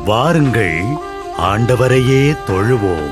வாருங்கள், ஆண்டவரையே தொழுவோம்.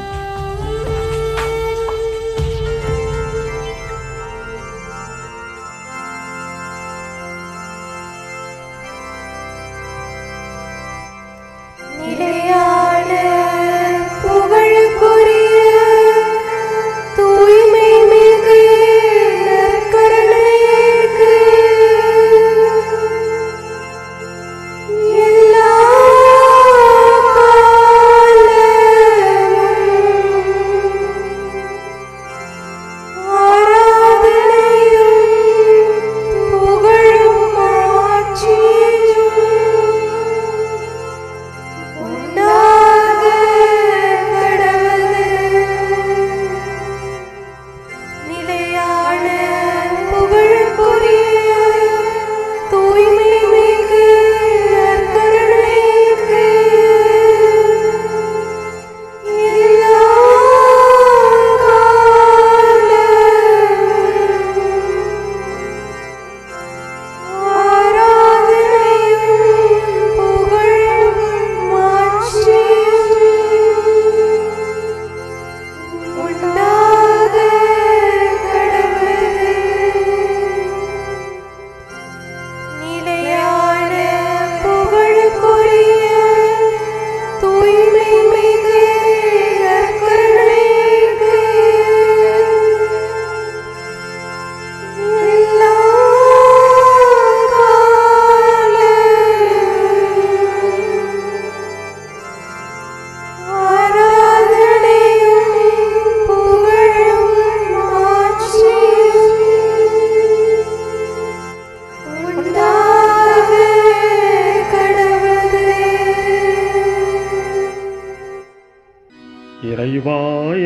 இறைவா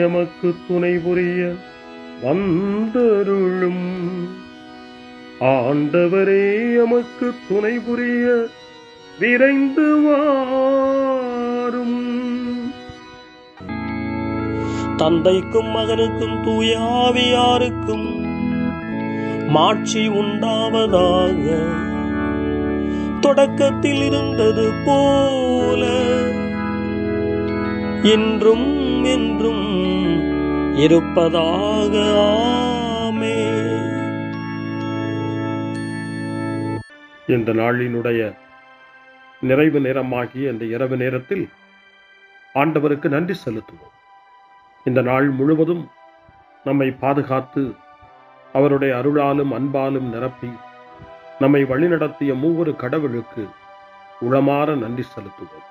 எமக்கு துணை புரிய வந்தருளும். ஆண்டவரே எமக்கு துணை புரிய விரைந்து வாரும். தந்தைக்கும் மகனுக்கும் தூய ஆவியாருக்கும் மாட்சி உண்டாவதாக. தொடக்கத்தில் இருந்தது போல இன்றும் என்றும் இருப்பதாக. ஆமென். இந்த நாளினுடைய நிறைவு நேரமாகிய இந்த இரவு நேரத்தில் ஆண்டவருக்கு நன்றி செலுத்துவோம். இந்த நாள் முழுவதும் நம்மை பாதுகாத்து அவருடைய அருளாலும் அன்பாலும் நிரப்பி நம்மை வழிநடத்திய மூவரு கடவுளுக்கு உளமாற நன்றி செலுத்துவோம்.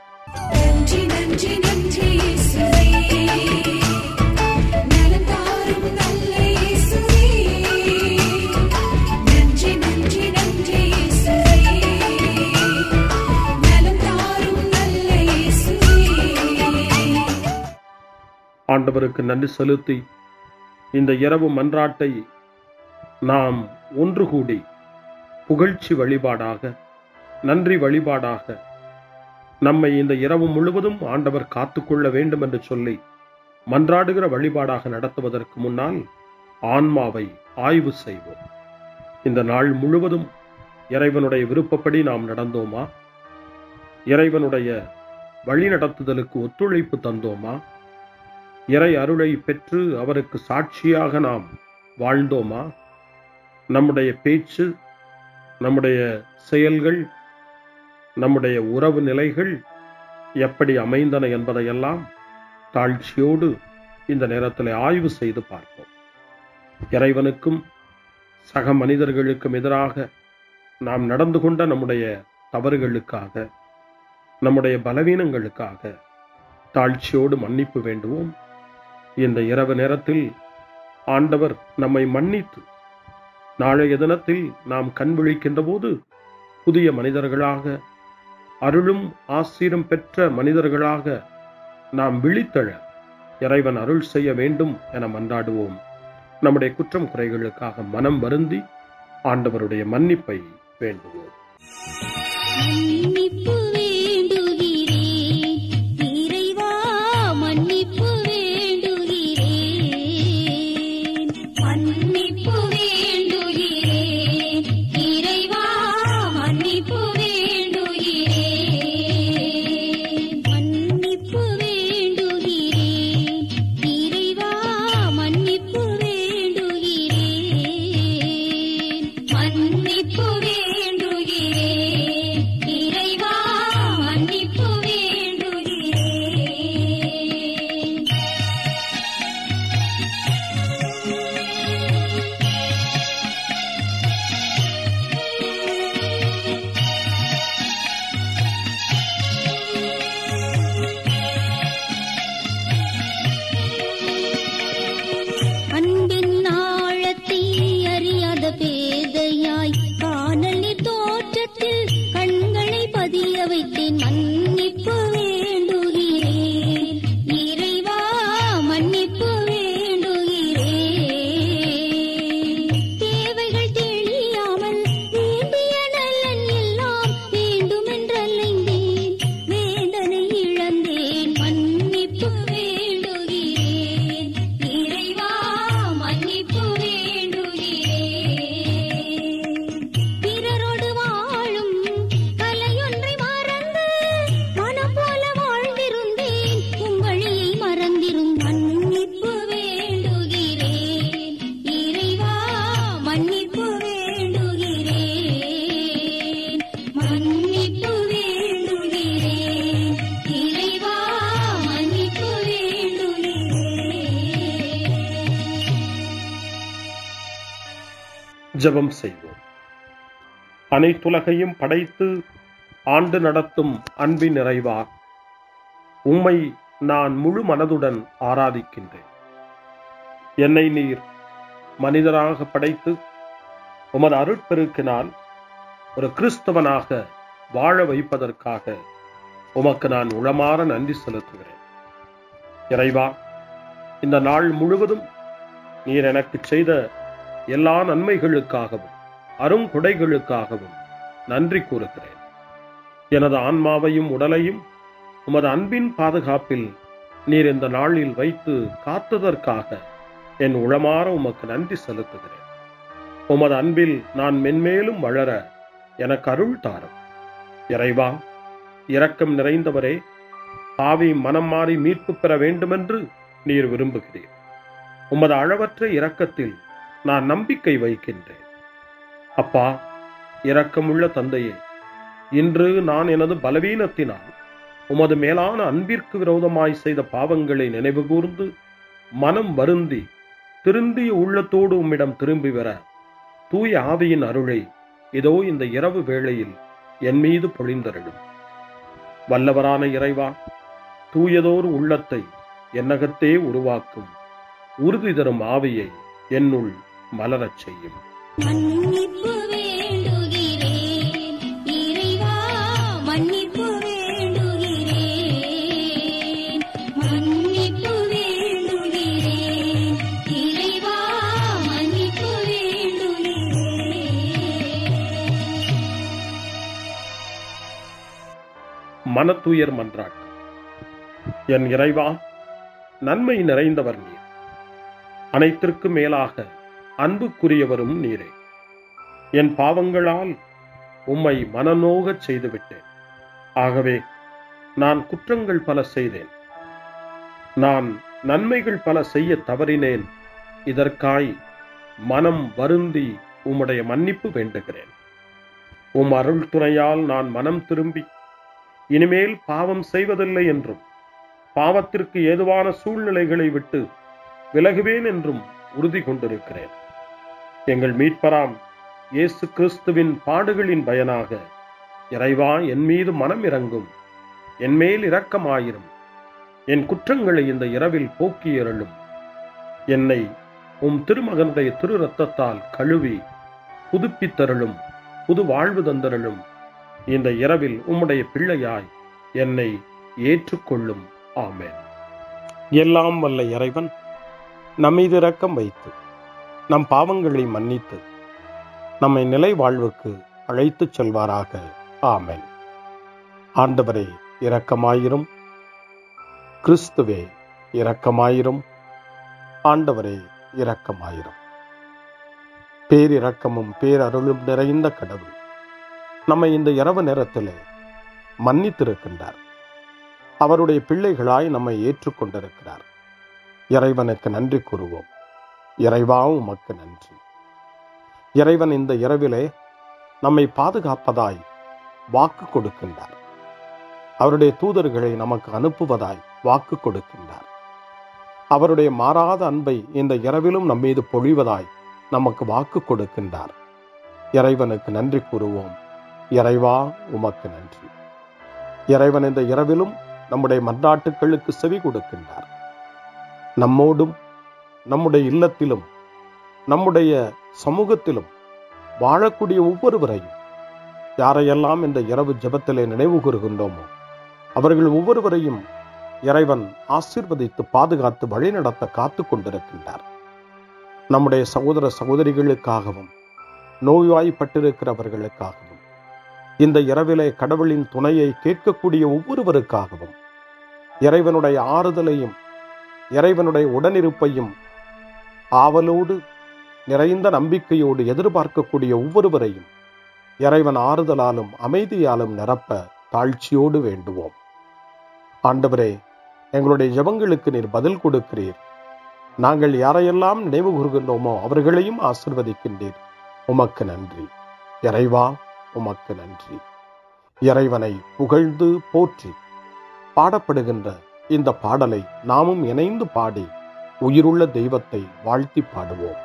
ஆண்டவருக்கு நன்றி செலுத்தி இந்த இரவு மன்றாட்டை நாம் ஒன்று கூடி புகழ்ச்சி வழிபாடாக, நன்றி வழிபாடாக நம்மை இந்த இரவு முழுவதும் ஆண்டவர் காத்துக்கொள்ள வேண்டும் என்று சொல்லி மன்றாடுகிற வழிபாடாக நடத்துவதற்கு முன்னால் ஆன்மாவை ஆய்வு செய்வோம். இந்த நாள் முழுவதும் இறைவனுடைய விருப்பப்படி நாம் நடந்தோமா? இறைவனுடைய வழி நடத்துதலுக்கு ஒத்துழைப்பு தந்தோமா? இறை அருளை பெற்று அவருக்கு சாட்சியாக நாம் வாழ்ந்தோமா? நம்முடைய பேச்சு, நம்முடைய செயல்கள், நம்முடைய உறவு நிலைகள் எப்படி அமைந்தன என்பதையெல்லாம் தாழ்ச்சியோடு இந்த நேரத்தில் ஆய்வு செய்து பார்ப்போம். இறைவனுக்கும் சக மனிதர்களுக்கும் எதிராக நாம் நடந்து கொண்ட நம்முடைய தவறுகளுக்காக, நம்முடைய பலவீனங்களுக்காக தாழ்ச்சியோடு மன்னிப்பு வேண்டுவோம். இந்த இரவு நேரத்தில் ஆண்டவர் நம்மை மன்னித்து நாளைய தினத்தில் நாம் கண் விழிக்கின்ற போது புதிய மனிதர்களாக, அருளும் ஆசீரும் பெற்ற மனிதர்களாக நாம் விழித்தெழ இறைவன் அருள் செய்ய வேண்டும் என மன்றாடுவோம். நம்முடைய குற்றம் குறைகளுக்காக மனம் வருந்தி ஆண்டவருடைய மன்னிப்பை வேண்டுவோம். மன்னிப்பு வேண்டுகிறேன் இறைவா மன்னிப்பு வேண்டுகிறேன் தேவைகள் தெரியாமல் வேண்டிய நலன் எல்லாம் வேண்டுமென்றலைந்தேன் வேதனை இழந்தேன் மன்னிப்பு வேண்டுகிறேன் இறைவா மன்னிப்பு வேண்டுகிறேன் பிறரோடு வாழும் கலையொன்றை மறந்து மனம் போல வாழ்ந்திருந்தேன் உம் வழியை மறந்திரும் மன்னிப்பு வேண்டுகிறேன் இறைவா மன்னிப்பு வேண்டுகிறேன் மன்னிப்பு வேண்டுகிறேன் இறைவா மன்னிப்பு வேண்டுகிறேன். ஜெபம் செய்வோம். அனைத்துலகையும் படைத்து ஆண்டு நடத்தும் அன்பின் நிறைவா, உம்மை நான் முழு மனதுடன் ஆராதிக்கின்றேன். என்னை நீர் மனிதராக படைத்து உமது அருட்பெருக்கினால் ஒரு கிறிஸ்தவனாக வாழ வைப்பதற்காக உமக்கு நான் உளமாற நன்றி செலுத்துகிறேன். இறைவா, இந்த நாள் முழுவதும் நீர் எனக்கு செய்த எல்லா நன்மைகளுக்காகவும் அருங்கொடைகளுக்காகவும் நன்றி கூறுகிறேன். எனது ஆன்மாவையும் உடலையும் உமது அன்பின் பாதுகாப்பில் நீர் இந்த நாளில் வைத்து காத்ததற்காக என் உளமாற உமக்கு நன்றி செலுத்துகிறேன். உமது அன்பில் நான் மென்மேலும் வளர எனக்கு அருள் தாரும். இறைவா, இரக்கம் நிறைந்தவரே, பாவி மனம் மாறி மீட்பு பெற வேண்டுமென்று நீர் விரும்புகிறீர். உமது அளவற்ற இரக்கத்தில் நான் நம்பிக்கை வைக்கின்றேன். அப்பா, இரக்கமுள்ள தந்தையே, இன்று நான் எனது பலவீனத்தினால் உமது மேலான அன்பிற்கு விரோதமாய் செய்த பாவங்களை நினைவு கூர்ந்து மனம் வருந்தி திருந்திய உள்ளத்தோடு உம்மிடம் திரும்பி வர தூய ஆவியின் அருளை இதோ இந்த இரவு வேளையில் என் மீது பொழிந்தருளும். வல்லவரான இறைவா, தூயதோர் உள்ளத்தை என்னகத்தே உருவாக்கும் உறுதி தரும் ஆவியை என்னுள் மலரச் செய்யும். மன்னிப்பு வேண்டுகிறேன் இறைவா மன்னிப்பு வேண்டுகிறேன் மன்னிப்பு வேண்டுகிறேன் இறைவா மன்னிப்பு வேண்டுகிறேன். மனத்துயர் மன்றாட்டு. என் இறைவா, நன்மை நிறைந்தவர் நீர், அனைத்திற்கும் மேலாக அன்புக்குரியவரும் நீரே. என் பாவங்களால் உம்மை மனநோகச் செய்துவிட்டேன். ஆகவே நான் குற்றங்கள் பல செய்தேன். நான் நன்மைகள் பல செய்ய தவறினேன். இதற்காய் மனம் வருந்தி உம்முடைய மன்னிப்பு வேண்டுகிறேன். உம் அருள் துணையால் நான் மனம் திரும்பி இனிமேல் பாவம் செய்வதில்லை என்றும் பாவத்திற்கு ஏதுவான சூழ்நிலைகளை விட்டு விலகுவேன் என்றும் உறுதி கொண்டிருக்கிறேன். எங்கள் மீட்பராம் இயேசு கிறிஸ்துவின் பாடுகளின் பயனாக இறைவா, என் மீது மனம் இறங்கும், என் மேல் இரக்கமாயிரும். என் குற்றங்களை இந்த இரவில் போக்கி அருளும். என்னை உம் திருமகனுடைய திரு இரத்தத்தால் கழுவி புதுப்பித்தருளும், புது வாழ்வு தந்தருளும். இந்த இரவில் உம்முடைய பிள்ளையாய் என்னை ஏற்றுக்கொள்ளும். ஆமென். எல்லாம் வல்ல இறைவன் நம்மீது இரக்கம் வைத்து நம் பாவங்களை மன்னித்து நம்மை நிலை வாழ்வுக்கு அழைத்துச் செல்வாராக. ஆமென். ஆண்டவரே இரக்கமாயிரும். கிறிஸ்துவே இரக்கமாயிரும். ஆண்டவரே இரக்கமாயிரும். பேரிரக்கமும் பேரருளும் நிறைந்த கடவுள் நம்மை இந்த இரவு நேரத்திலே மன்னித்திருக்கின்றார். அவருடைய பிள்ளைகளாய் நம்மை ஏற்றுக்கொண்டிருக்கிறார். இறைவனுக்கு நன்றி கூறுவோம். இறைவா, உமக்கு நன்றி. இறைவன் இந்த இரவிலே நம்மை பாதுகாப்பதாய் வாக்கு கொடுக்கின்றார். அவருடைய தூதர்களை நமக்கு அனுப்புவதாய் வாக்கு கொடுக்கின்றார். அவருடைய மாறாத அன்பை இந்த இரவிலும் நம்மீது பொழிவதாய் நமக்கு வாக்கு கொடுக்கின்றார். இறைவனுக்கு நன்றி கூறுவோம். இறைவா, உமக்கு நன்றி. இறைவன் இந்த இரவிலும் நம்முடைய மன்றாட்டுக்களுக்கு செவி கொடுக்கின்றார். நம்மோடும் நம்முடைய இல்லத்திலும் நம்முடைய சமூகத்திலும் வாழக்கூடிய ஒவ்வொருவரையும், யாரையெல்லாம் இந்த இரவு ஜெபத்திலே நினைவு கூறுகின்றோமோ அவர்கள் ஒவ்வொருவரையும் இறைவன் ஆசீர்வதித்து பாதுகாத்து வழிநடத்த காத்து கொண்டிருக்கின்றார். நம்முடைய சகோதர சகோதரிகளுக்காகவும் நோய்வாய்ப்பட்டிருக்கிறவர்களுக்காகவும் இந்த இரவிலே கடவுளின் துணையை கேட்கக்கூடிய ஒவ்வொருவருக்காகவும் இறைவனுடைய ஆறுதலையும் இறைவனுடைய உடனிருப்பையும் ஆவலோடு நிறைந்த நம்பிக்கையோடு எதிர்பார்க்கக்கூடிய ஒவ்வொருவரையும் இறைவன் ஆறுதலாலும் அமைதியாலும் நிரப்ப தாழ்ச்சியோடு வேண்டுவோம். ஆண்டவரே, எங்களுடைய ஜெபங்களுக்கு நீர் பதில் கொடுக்கிறீர். நாங்கள் யாரையெல்லாம் நினைவு கூர்கின்றோமோ அவர்களையும் ஆசீர்வதிக்கின்றீர். உமக்கு நன்றி. இறைவா, உமக்கு நன்றி. இறைவனை புகழ்ந்து போற்றி பாடப்படுகின்ற இந்த பாடலை நாமும் இணைந்து பாடி உயிருள்ள தெய்வத்தை வாழ்த்தி பாடுவோம்.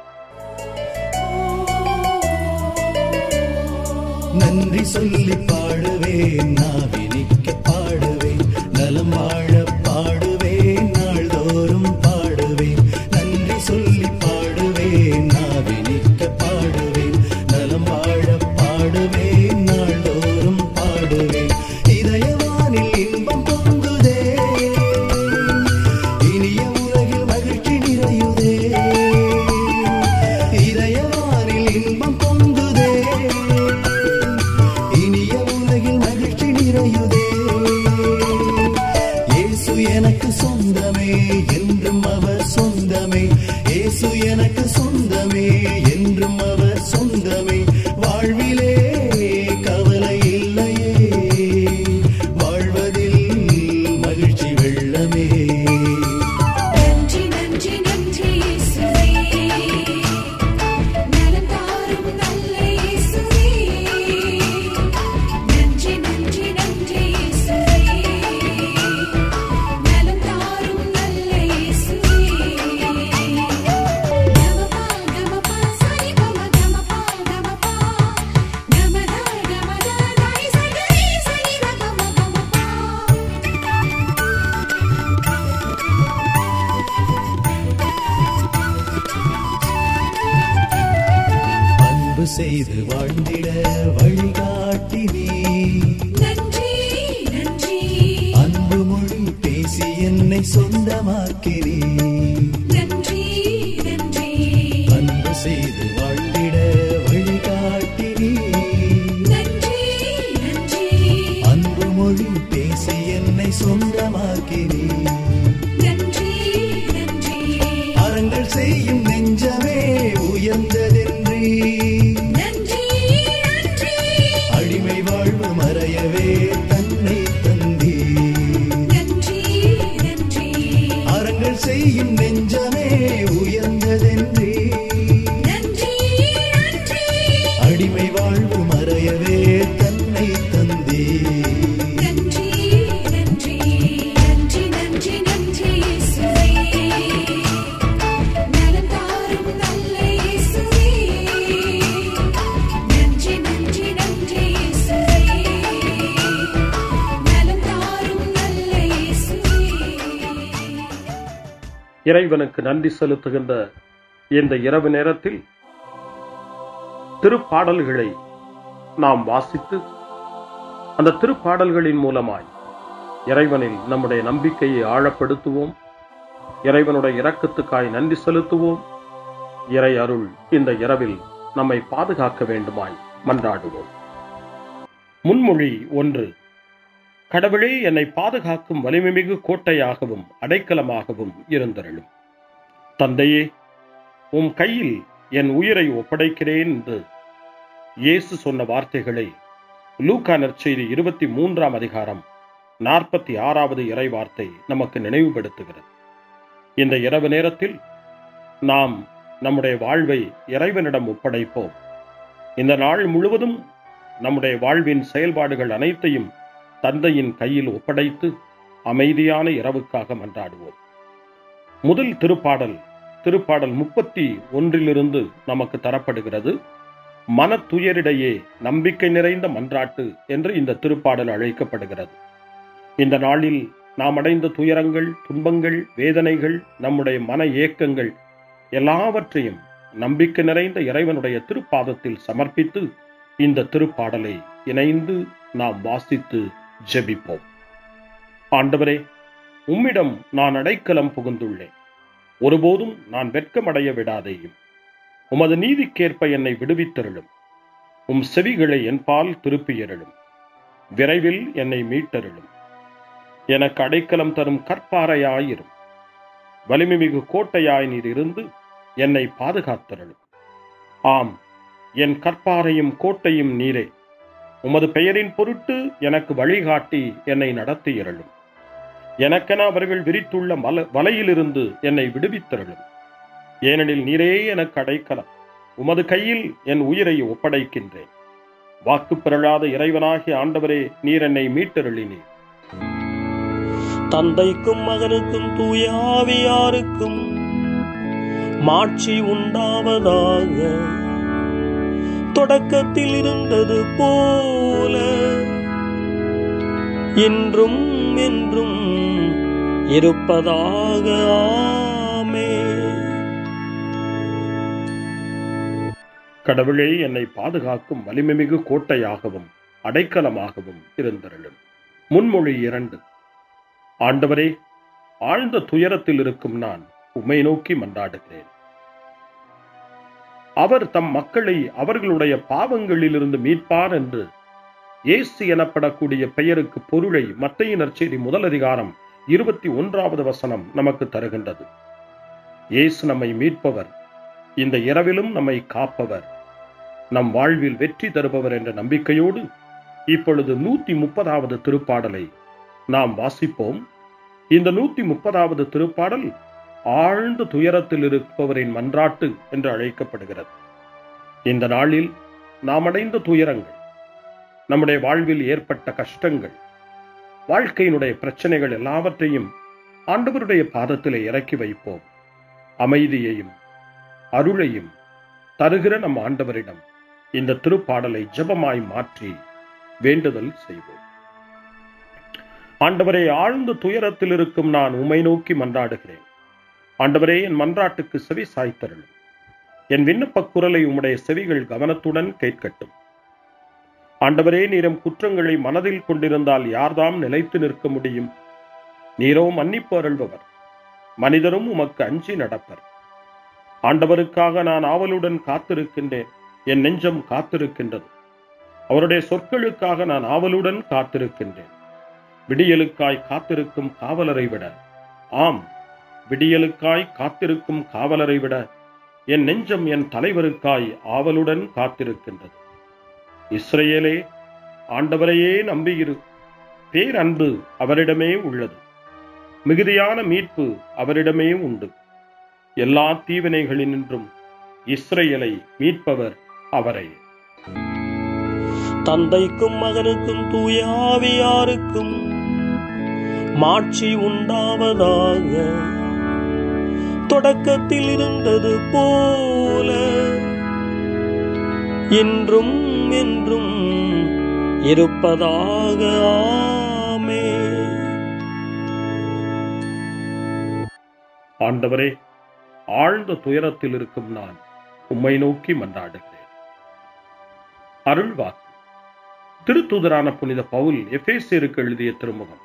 நன்றி சொல்லி பாடுவேன், நாவினிக்க பாடுவேன், நலம் வாழ பாடுவேன், நாள்தோறும் பாடுவேன். நன்றி சொல்லி பாடுவேன், நாவினிக்க பாடுவேன், நலம் வாழ பாடுவேன், நாள்தோறும் பாடுவேன். இதயவானில் இன்பம் பொங்குதே, இனிய உலகில் மகிழ்ச்சி நிறையுதே. இதயவானில் இன்பம் பொங்குதே, இனிய உலகில் மகிழ்ச்சி நிறையுதே. இயேசு எனக்கு சொந்தமே, என்றும் அவர் சொந்தமே. இயேசு எனக்கு சொந்தமே, என்றும் அவர் சொந்தமே. வாழ்விலே கவலை இல்லையே, வாழ்வதில் மகிழ்ச்சி வெள்ளமே. நன்றி நன்றி நன்றி இயேசுவே, நலம் தாரும் நல்ல இயேசுவே. நன்றி நன்றி நன்றி இயேசுவே, நலம் தாரும் நல்ல இயேசுவே. கமபா கமபா சரி கம கமபா கமபா, கமதா கமதா தாய் சரி சரி கம கமபா. அன்பு செய்து வாழ்ந்திட வழிகாட்டி நீ, நன்றி நன்றி அன்பு மொழி பேசி என்னை சொந்தமாக்கி நீ. நன்றி நன்றி அன்பு செய்து வாழ்ந்திட வழிகாட்டி நீ, நன்றி நன்றி அன்பு மொழி பேசி என்னை சொந்தமாக்கி நீ. நன்றி நன்றி அறங்கள் செய்யும் நெஞ்சமே உயர்ந்ததென்றி, நன்றி நன்றி அடிமை வாழ்வு மறையவே தன்னை தந்தி. நன்றி நன்றி அறங்கள் செய்யும் நெஞ்சமே உயர்ந்ததென்றி, நன்றி நன்றி அடிமை வாழ்வு மறையவே தன்னை தந்தி. நன்றி நன்றி நன்றி நன்றி நன்றி இயேசுவே, நலம் தாரும் நல்ல இயேசுவே. நன்றி நன்றி நன்றி இயேசுவே, நலம் தாரும் நல்ல இயேசுவே. இறைவனுக்கு நன்றி செலுத்துகின்ற இந்த இரவு நேரத்தில் திருப்பாடல்களை நாம் வாசித்து அந்த திருப்பாடல்களின் மூலமாய் இறைவனில் நம்முடைய நம்பிக்கையை ஆழப்படுத்துவோம். இறைவனுடைய இரக்கத்துக்காய் நன்றி செலுத்துவோம். இறை அருள் இந்த இரவில் நம்மை பாதுகாக்க வேண்டுமாய் மன்றாடுவோம். முன்மொழி 1. கடவுளே, என்னை பாதுகாக்கும் வலிமைமிகு கோட்டையாகவும் அடைக்கலமாகவும் இருந்தருளும். தந்தையே, உம் கையில் என் உயிரை ஒப்படைக்கிறேன் என்று இயேசு சொன்ன வார்த்தைகளை லூக்கா நற்செய்தி 23ஆம் அதிகாரம் 46வது இறை வார்த்தை நமக்கு நினைவுபடுத்துகிறது. இந்த இரவு நேரத்தில் நாம் நம்முடைய வாழ்வை இறைவனிடம் ஒப்படைப்போம். இந்த நாள் முழுவதும் நம்முடைய வாழ்வின் செயல்பாடுகள் அனைத்தையும் தந்தையின் கையில் ஒப்படைத்து அமைதியான இரவுக்காக மன்றாடுவோம். முதல் திருப்பாடல் 31 நமக்கு தரப்படுகிறது. மனத்துயரிடையே நம்பிக்கை நிறைந்த மன்றாட்டு என்று இந்த திருப்பாடல் அழைக்கப்படுகிறது. இந்த நாளில் நாம் அடைந்த துயரங்கள், துன்பங்கள், வேதனைகள், நம்முடைய மன ஏக்கங்கள் எல்லாவற்றையும் நம்பிக்கை நிறைந்த இறைவனுடைய திருப்பாதத்தில் சமர்ப்பித்து இந்த திருப்பாடலை இணைந்து நாம் வாசித்து ஜெபிப்போம். ஆண்டவரே, உம்மிடம் நான் அடைக்கலம் புகுந்துள்ளேன். ஒருபோதும் நான் வெட்கமடைய விடாதேயும். உமது நீதிக்கேற்ப என்னை விடுவித்தருளும். உம் செவிகளை என்பால் திருப்பியருளும். விரைவில் என்னை மீட்டருளும். எனக்கு அடைக்கலம் தரும் கற்பாறையாயிரும். வலிமைமிகு கோட்டையாய் நீர் இருந்து என்னை பாதுகாத்தருளும். ஆம், என் கற்பாறையும் கோட்டையும் நீரே. உமது பெயரின் பொருட்டு எனக்கு வழிகாட்டி என்னை நடத்தியருளும். எனக்கென அவர்கள் விரித்துள்ள வலையிலிருந்து என்னை விடுவித்தருளும். ஏனெனில் நீரே எனக்கு அடைக்கலம். உமது கையில் என் உயிரை ஒப்படைக்கின்றேன். வாக்கு பிறழாத இறைவனாகிய ஆண்டவரே, நீர் என்னை மீட்டருளினீர். தந்தைக்கும் மகனுக்கும் தூய ஆவியாருக்கும் மாட்சி உண்டாவதாக. தொடக்கத்தில் இருந்தது போல இன்றும் என்றும் இருப்பதாக. ஆமென். கடவுளே, என்னை பாதுகாக்கும் வலிமைமிகு கோட்டையாகவும் அடைக்கலமாகவும் இருந்தருளும். முன்மொழி 2. ஆண்டவரே, ஆழ்ந்த துயரத்தில் இருக்கும் நான் உம்மை நோக்கி மன்றாடுகிறேன். அவர் தம் மக்களை அவர்களுடைய பாவங்களிலிருந்து மீட்பார் என்று இயேசு எனப்படக்கூடிய பெயருக்கு பொருளை மத்தேயு நற்செய்தி 1:21 நமக்கு தருகின்றது. இயேசு நம்மை மீட்பவர், இந்த இரவிலும் நம்மை காப்பவர், நம் வாழ்வில் வெற்றி தருபவர் என்ற நம்பிக்கையோடு இப்பொழுது 130வது திருப்பாடலை நாம் வாசிப்போம். இந்த 130வது திருப்பாடல் ஆழ்ந்த துயரத்தில் இருப்பவரின் மன்றாட்டு என்று அழைக்கப்படுகிறது. இந்த நாளில் நாம் அடைந்த துயரங்கள், நம்முடைய வாழ்வில் ஏற்பட்ட கஷ்டங்கள், வாழ்க்கையினுடைய பிரச்சனைகள் எல்லாவற்றையும் ஆண்டவருடைய பாதத்திலே இறக்கி வைப்போம். அமைதியையும் அருளையும் தருகிற நம் ஆண்டவரிடம் இந்த திருப்பாடலை ஜெபமாய் மாற்றி வேண்டுதல் செய்வோம். ஆண்டவரே, ஆழ்ந்த துயரத்தில் இருக்கும் நான் உம்மை நோக்கி மன்றாடுகிறேன். ஆண்டவரே, என் மன்றாட்டுக்கு செவி சாய்த்தருளும். என் விண்ணப்ப குரலை உம்முடைய செவிகள் கவனத்துடன் கேட்கட்டும். ஆண்டவரே, நீரும் குற்றங்களை மனதில் கொண்டிருந்தால் யார்தாம் நிலைத்து நிற்க முடியும்? நீரோ மன்னிப்பு அருள்பவர், மனிதரும் உமக்கு அஞ்சி நடப்பர். ஆண்டவருக்காக நான் ஆவலுடன் காத்திருக்கின்றேன். என் நெஞ்சம் காத்திருக்கின்றது. அவருடைய சொற்களுக்காக நான் ஆவலுடன் காத்திருக்கின்றேன். விடியலுக்காய் காத்திருக்கும் காவலரை விட, ஆம், விடியலுக்காய் காத்திருக்கும் காவலரை விட என் நெஞ்சம் என் தலைவருக்காய் ஆவலுடன் காத்திருக்கின்றது. இஸ்ரவேலே, ஆண்டவரையே நம்பியிரு. பேரன்பு அவரிடமே உள்ளது. மிகுதியான மீட்பு அவரிடமே உண்டு. எல்லா தீவினைகளினின்றும் இஸ்ரவேலை மீட்பவர் அவரே. தந்தைக்கும் மகனுக்கும் தூய ஆவியாருக்கும் மாட்சி உண்டாவதாக. தொடக்கத்தில் இருந்தது போல இன்றும் என்றும் இருப்பதாக. ஆமென். ஆண்டவரே, ஆழ்ந்த துயரத்தில் இருக்கும் நான் உம்மை நோக்கி மன்றாடுகிறேன். அருள்வாக்கு. திருத்தூதரான புனித பவுல் எபேசியருக்கு எழுதிய திருமுகம்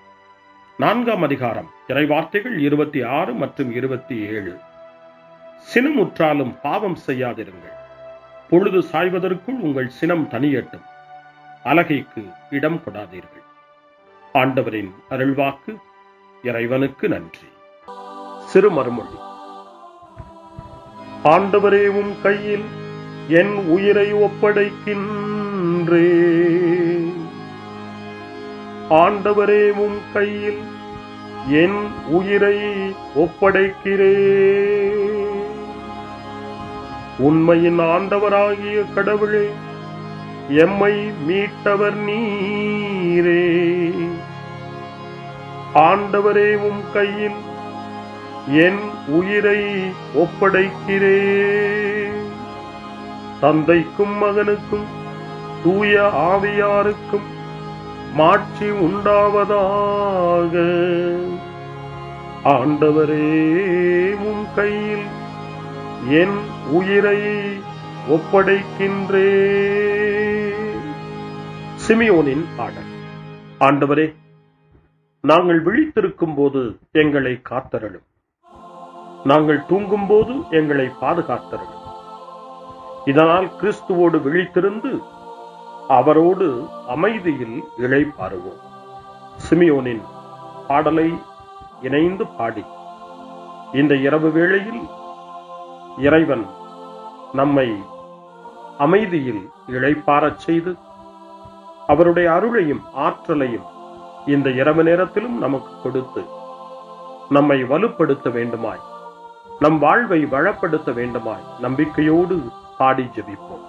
4ஆம் அதிகாரம் இறைவார்த்தைகள் 26 மற்றும் 27. சினமுற்றாலும் பாவம் செய்யாதிருங்கள். பொழுது சாய்வதற்குள் உங்கள் சினம் தனியட்டும். அலகைக்கு இடம் கொடாதீர்கள். ஆண்டவரின் அருள்வாக்கு. இறைவனுக்கு நன்றி. சிறு மறுமொழி. ஆண்டவரே, உம் கையில் என் உயிரை ஒப்படைக்கின்றேன். ஆண்டவரே, உம் கையில் என் உயிரை ஒப்படைக்கிறேன். உண்மையின் ஆண்டவராகிய கடவுளே, எம்மை மீட்டவர் நீரே. ஆண்டவரே, உம் கையில் என் உயிரை ஒப்படைக்கிறேன். தந்தைக்கும் மகனுக்கும் தூய ஆவியாருக்கும் மாட்சி உண்டாவதாக. ஆண்டவரே, உம் கையில் என் உயிரை ஒப்படைக்கின்றேன். சிமியோனின் பாடல். ஆண்டவரே, நாங்கள் விழித்திருக்கும் போது எங்களை காத்தருளும். நாங்கள் தூங்கும் போது எங்களை பாதுகாத்தருளும். இதனால் கிறிஸ்துவோடு விழித்திருந்து அவரோடு அமைதியில் இளைப்பாறுவோம். சிமியோனின் பாடலை இணைந்து பாடி இந்த இரவு வேளையில் இறைவன் நம்மை அமைதியில் இளைப்பாறச் செய்து அவருடைய அருளையும் ஆற்றலையும் இந்த இரவு நேரத்திலும் நமக்கு கொடுத்து நம்மை வலுப்படுத்த வேண்டுமாய், நம் வாழ்வை வளப்படுத்த வேண்டுமாய் நம்பிக்கையோடு பாடி ஜெபிப்போம்.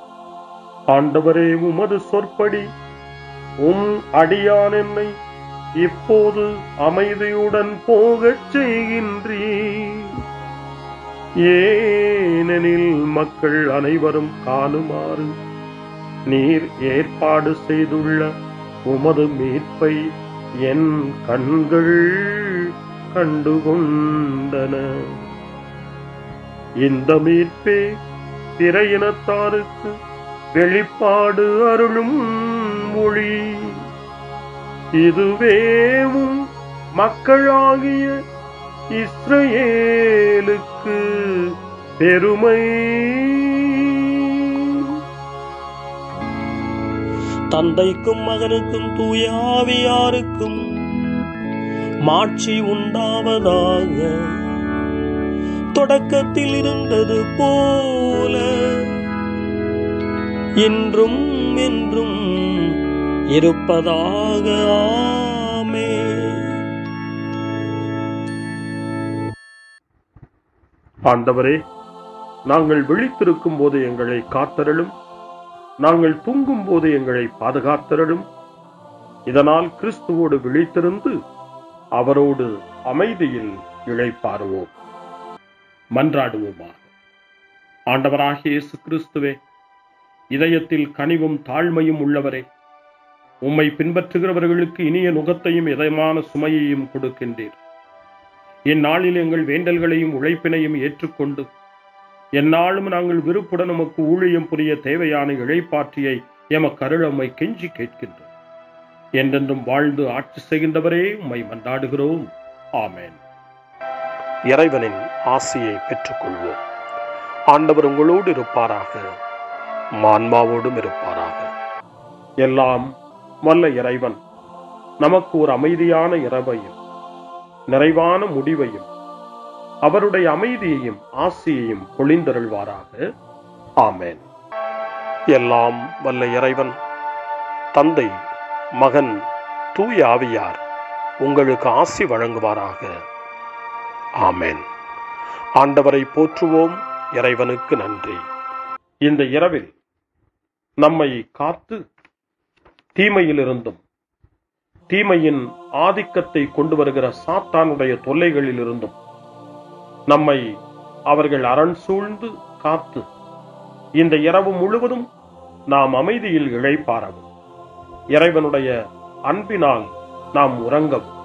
ஆண்டவரே, உமது சொற்படி உம் அடியான் என்னை இப்போது அமைதியுடன் போகச் செய்கின்றீர். ஏனெனில் மக்கள் அனைவரும் காணுமாறு நீர் ஏற்பாடு செய்துள்ள உமது மீட்பை என் கண்கள் கண்டுகொண்டன. இந்த மீட்பே பிற இனத்தாருக்கு வெளிப்பாடு அருளும் மொழி. இதுவேவும் மக்களாகிய இஸ்ரவேலுக்கு பெருமை. தந்தைக்கும் மகனுக்கும் தூய ஆவியாருக்கும் மாட்சி உண்டாவதாக. தொடக்கத்தில் இருந்தது போல இன்றும் என்றும் இருப்பதாக. ஆமென். ஆண்டவரே, நாங்கள் விழித்திருக்கும் போது எங்களை காத்தருளும். நாங்கள் தூங்கும் போது எங்களை பாதுகாத்தருளும். இதனால் கிறிஸ்துவோடு விழித்திருந்து அவரோடு அமைதியில் இளைப்பாறுவோம். மன்றாடுவோமாக. ஆண்டவராகிய இயேசு கிறிஸ்துவே, இதயத்தில் கனிவும் தாழ்மையும் உள்ளவரே, உம்மை பின்பற்றுகிறவர்களுக்கு இனிய நுகத்தையும் இதயமான சுமையையும் கொடுக்கின்றீர். இந்நாளில் எங்கள் வேண்டல்களையும் உழைப்பினையும் ஏற்றுக்கொண்டு எந்நாளும் நாங்கள் விருப்புடன் உமக்கு ஊழியம் புரிய தேவையான இளைப்பாற்றியை எமக்கருள உம்மை கெஞ்சி கேட்கின்றோம். என்றென்றும் வாழ்ந்து ஆட்சி செய்கின்றவரே, உம்மை மன்றாடுகிறோம். ஆமென். இறைவனின் ஆசியை பெற்றுக்கொள்வோம். ஆண்டவர் உங்களோடு இருப்பாராக, ஆன்மாவோடும் இருப்பாராக. எல்லாம் வல்ல இறைவன் நமக்கு ஒரு அமைதியான இரவையும் நிறைவான முடிவையும் அவருடைய அமைதியையும் ஆசியையும் பொழிந்தருள்வாராக. ஆமென். எல்லாம் வல்ல இறைவன் தந்தை, மகன், தூய ஆவியார் உங்களுக்கு ஆசி வழங்குவாராக. ஆமென். ஆண்டவரை போற்றுவோம். இறைவனுக்கு நன்றி. இந்த இரவில் நம்மை காத்து தீமையிலிருந்தும் தீமையின் ஆதிக்கத்தை கொண்டு வருகிற சாத்தானுடைய தொல்லைகளிலிருந்தும் நம்மை அவர்கள் அரண் சூழ்ந்து காத்து இந்த இரவு முழுவதும் நாம் அமைதியில் இளைப்பாறவும், இறைவனுடைய அன்பினால் நாம் உறங்கவும்,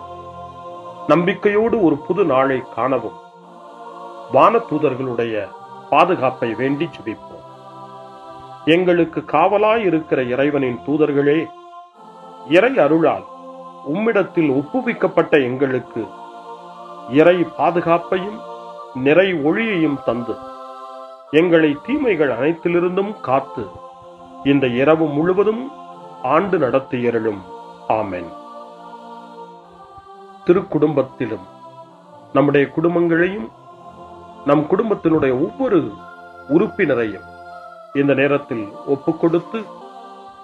நம்பிக்கையோடு ஒரு புது நாளை காணவும் வானதூதர்களுடைய பாதுகாப்பை வேண்டி ஜெபிப்போம். எங்களுக்கு காவலாய் இருக்கிற இறைவனின் தூதர்களே, இறை அருளால் உம்மிடத்தில் ஒப்புவிக்கப்பட்ட எங்களுக்கு இறை பாதுகாப்பையும் நிறை ஒளியையும் தந்து எங்களை தீமைகள் அனைத்திலிருந்தும் காத்து இந்த இரவு முழுவதும் ஆண்டு நடத்தியருளும். ஆமென். திருக்குடும்பத்திலும் நம்முடைய குடும்பங்களையும் நம் குடும்பத்தினுடைய ஒவ்வொரு உறுப்பினரையும் இந்த நேரத்தில் ஒப்புக்கொடுத்து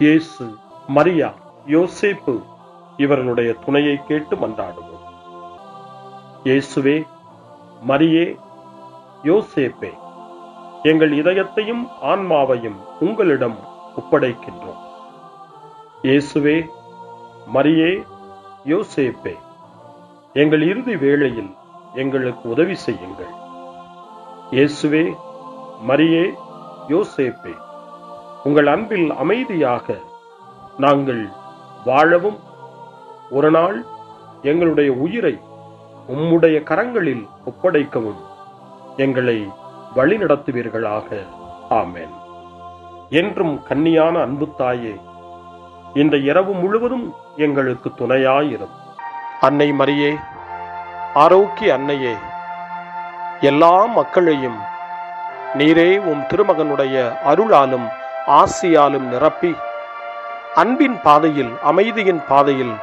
இயேசு, மரியா, யோசேப்பு இவர்களுடைய துணையை கேட்டு மன்றாடுவோம். இயேசுவே, மரியே, யோசேப்பே, எங்கள் இதயத்தையும் ஆன்மாவையும் உங்களிடம் ஒப்படைக்கின்றோம். இயேசுவே, மரியே, யோசேப்பே, எங்கள் இறுதி வேளையில் எங்களுக்கு உதவி செய்யுங்கள். இயேசுவே, மரியே, யோசேப்பே, உங்கள் அன்பில் அமைதியாக நாங்கள் வாழவும் ஒரு நாள் எங்களுடைய உயிரை உம்முடைய கரங்களில் ஒப்படைக்கவும் எங்களை வழிநடத்துவீர்களாக. ஆமென். என்றும் கன்னியான அன்பு தாயே, இந்த இரவு முழுவதும் எங்களுக்கு துணையாயிரும். அன்னை மரியே, ஆரோக்கிய அன்னையே, எல்லா மக்களையும் நீரே உம் திருமகனுடைய அருளாலும் ஆசியாலும் நிரப்பி அன்பின் பாதையில், அமைதியின் பாதையில்,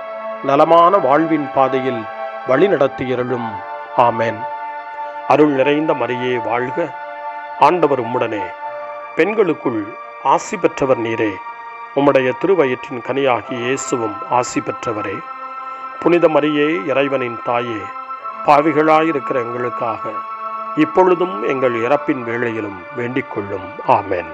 நலமான வாழ்வின் பாதையில் வழிநடத்தியருளும். ஆமென். அருள் நிறைந்த மரியே வாழ்க, ஆண்டவர் உம்முடனே, பெண்களுக்குள் ஆசி பெற்றவர் நீரே, உம்முடைய திருவயிற்றின் கனியாகிய இயேசுவும் ஆசி பெற்றவரே. புனித மரியே, இறைவனின் தாயே, பாவிகளாயிருக்கிற எங்களுக்காக இப்பொழுதும் எங்கள் இறப்பின் வேளையிலும் வேண்டிக் கொள்ளும். ஆமென்.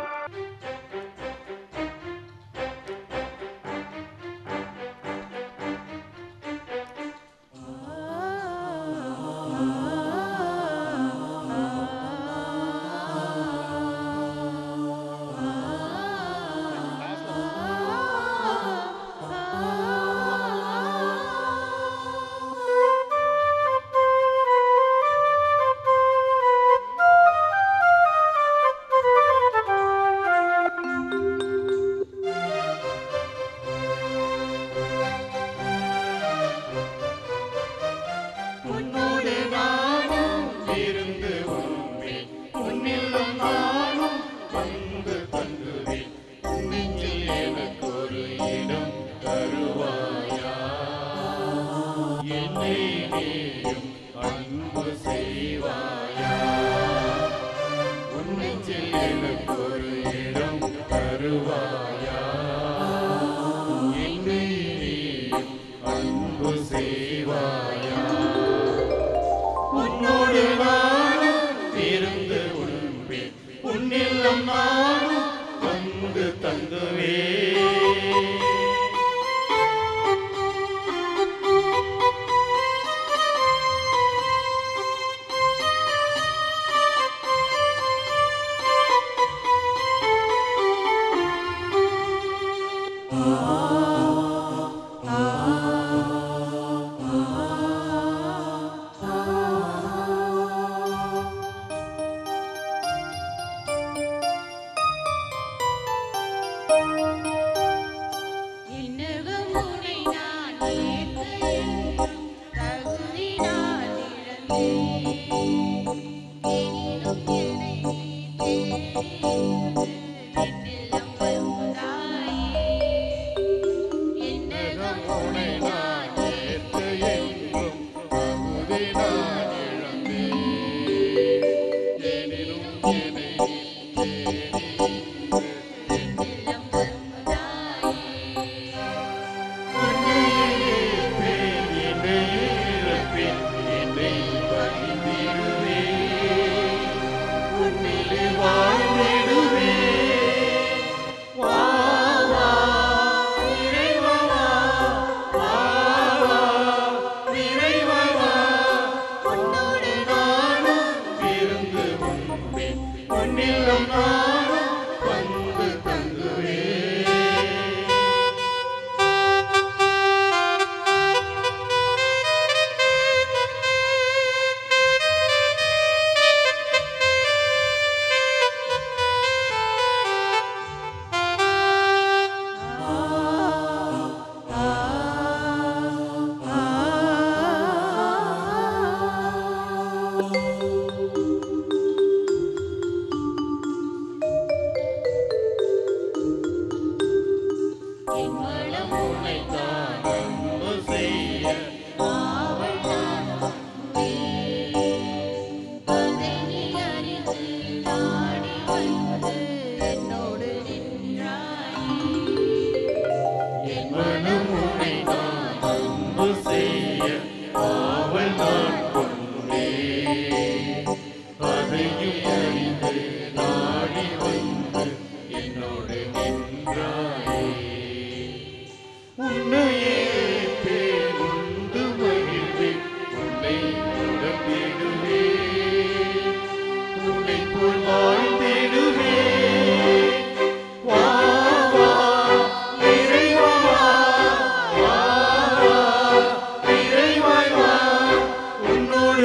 உன்னோடு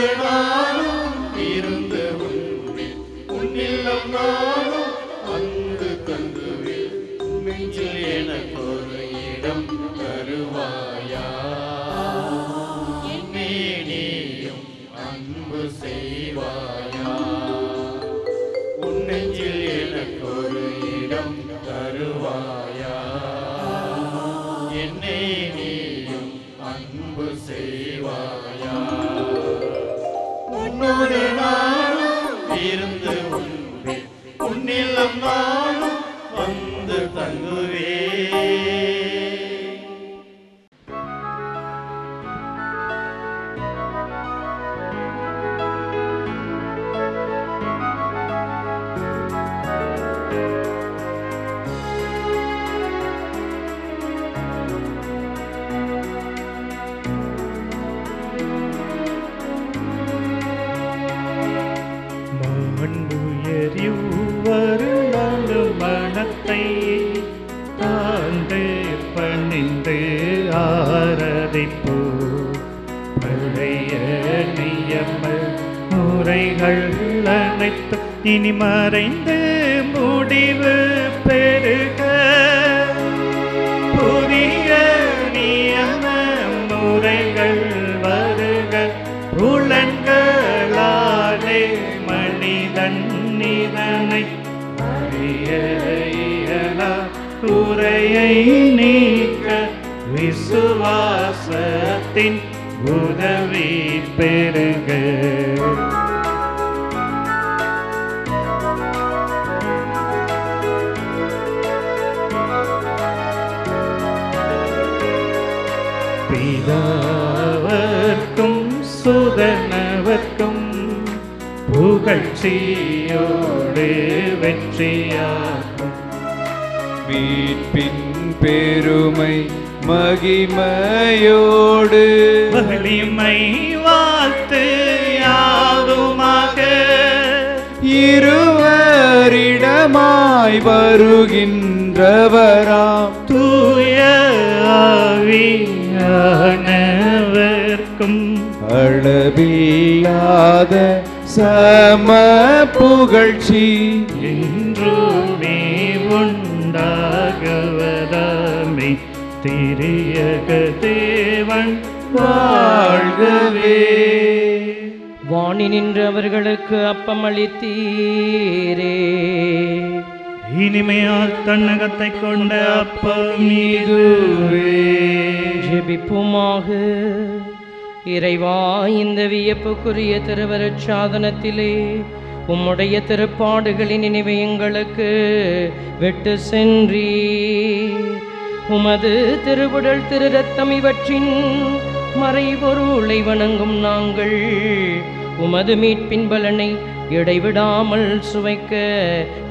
செய்வாயா. உன்னோடு நானும் இருந்து உண்பேன், உன்னில்லம் நானும் வந்து தங்குவே. மாண்புயரிவ்வருளாண்டு மனத்தை தாழ்ந்து பணிந்து ஆராதிப்போ. பழைய நியம முறைகள் அனைத்தும் இனி மறைந்து முடிவு பெருக. புதிய நியம முறைகள் வருக. புலன்களாலே மனிதன் இதனை அறிய இயலா. குறையை நீக்க விசுவாசத்தின் உதவி பெருக. பிதாவர்க்கும் சுதனவர்க்கும் புகழ்ச்சியோடு வெற்றியாகும். மீட்பின் பெருமை மகிமையோடு வலிமை வாழ்த்து யாதுமாக. இருவரிடமாய் வருகின்றவராம் தூய ஆவியானவர்க்கும் அளவில்லாத சம புகழ்ச்சி என்றுமே உண்டாகுவதாமே. திரியக தேவன் வாழ்கவே. வாணி நின்று அவர்களுக்கு அப்பம் அளித்தீரே. இனிமையால் தன்னகத்தை கொண்ட அப்பம் இதுவே. ஜெபிப்போமாக. இறைவா, இந்த வியப்புக்குரிய திருவருட் சாதனத்திலே உம்முடைய திருப்பாடுகளின் நினைவை எங்களுக்கு விட்டு சென்றீர். உமது திருவுடல் திரு ரத்தம் இவற்றின் மறைபொருளை வணங்கும் நாங்கள் உமது மீட்பின் பலனை இடைவிடாமல் சுவைக்க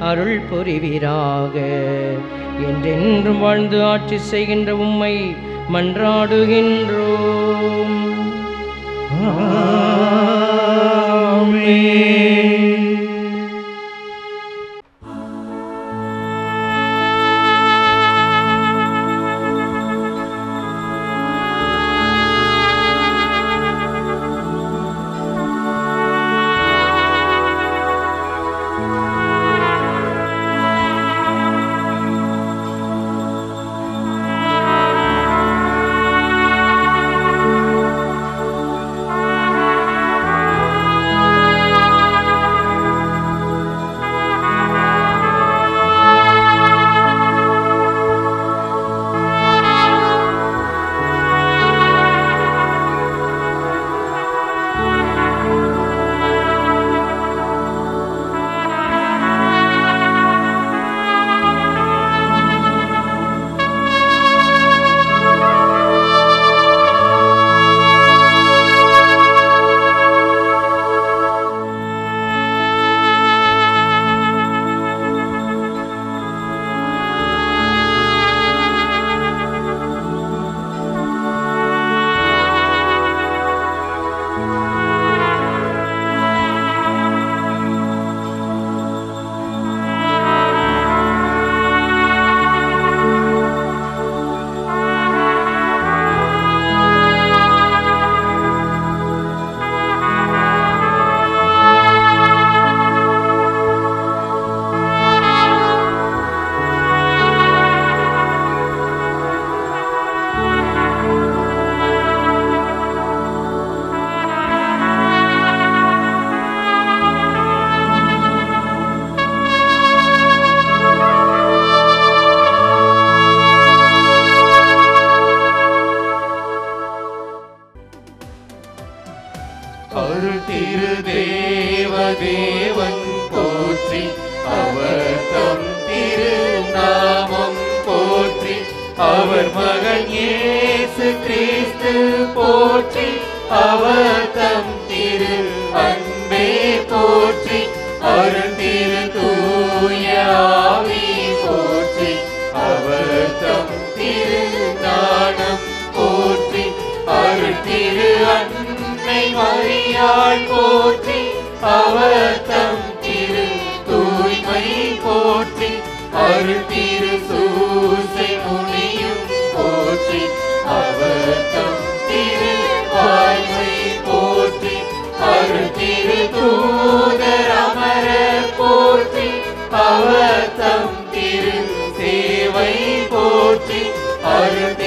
அருள் புரிவீராக. என்றென்றும் வாழ்ந்து ஆட்சி செய்கின்ற உம்மை மன்றாடுகின்றோம். அருள் திரு தேவன் போற்றி, அவர் தம் திரு நாமம் போற்றி, அவர் மகன் இயேசு கிறிஸ்து போற்றி, அவர் தம் திரு அன்பே போற்றி, அருள் திரு தூய ஆவி போற்றி, அவர் தம் திரு ஞானம் போற்றி, அருள் திரு அன்னை மரியாள் போற்றி, அவர் தம் திரு தூய்மை போற்றி, அருள் திரு சூசை முனியும் போற்றி, அவர் தம் திரு வாய்மை போற்றி, அருள் திரு தூதர் அமரர் போற்றி, அவர் தம் திரு சேவை போற்றி, அருள்